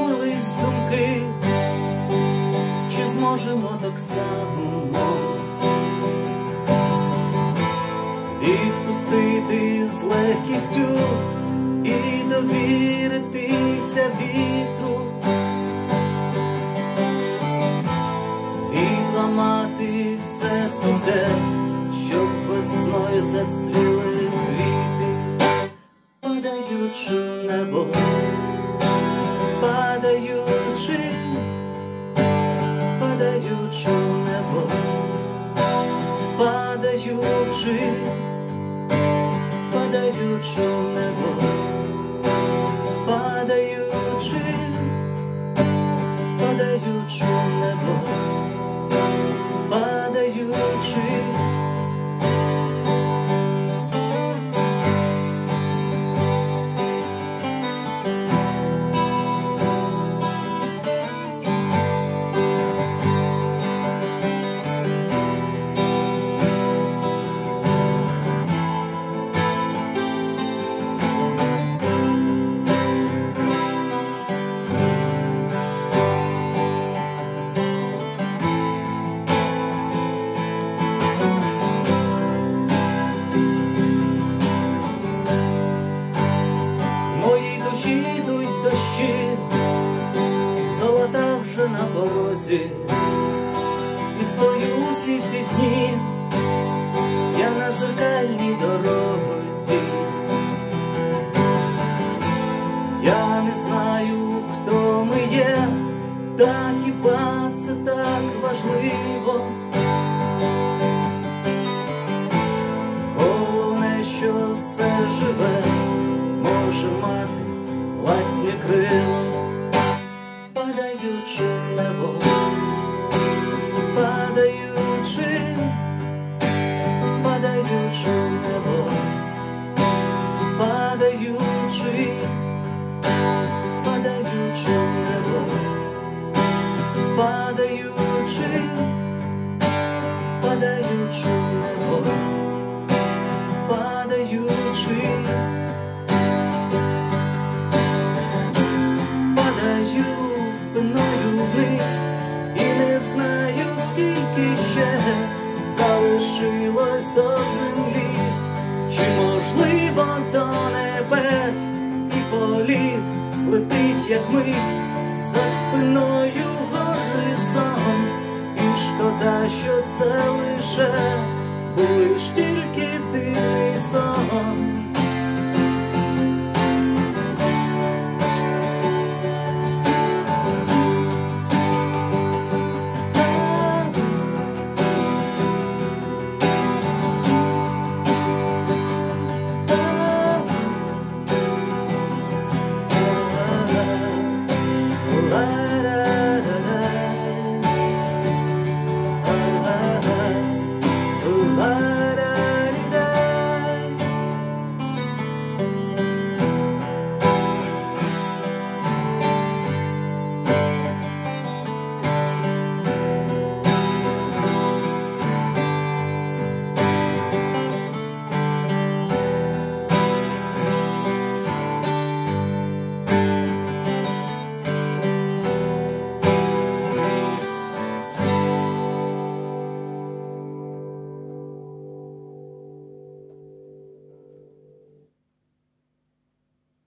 сплелись думки, чи зможемо так само відпустити з легкістю і довіритися вітру, і ламати все сухе, щоб весною зацвіли квіти. Падаючи в небо, падаючи, падаючи в небо, падаючи, падаючи в небо, падаючи, падаючи в небо, падаючи. Йдуть дощі, золота вже на порозі, і стою усі ці дні я на дзеркальній дорозі. Я не знаю, хто ми є, та хіба це так важливо? Головне, що все живе може мати власні крила. Падаючи в небо, падаючи, падаючи в небо, падаючи, падаючи в небо, падаючи, падаючи в небо, падаючи. Спиною вниз і не знаю, скільки ще залишилось до землі, чи можливо до небес, і політ летить, як мить, за спиною горизонт, і шкода, що це лише був лиш тільки дивний сон.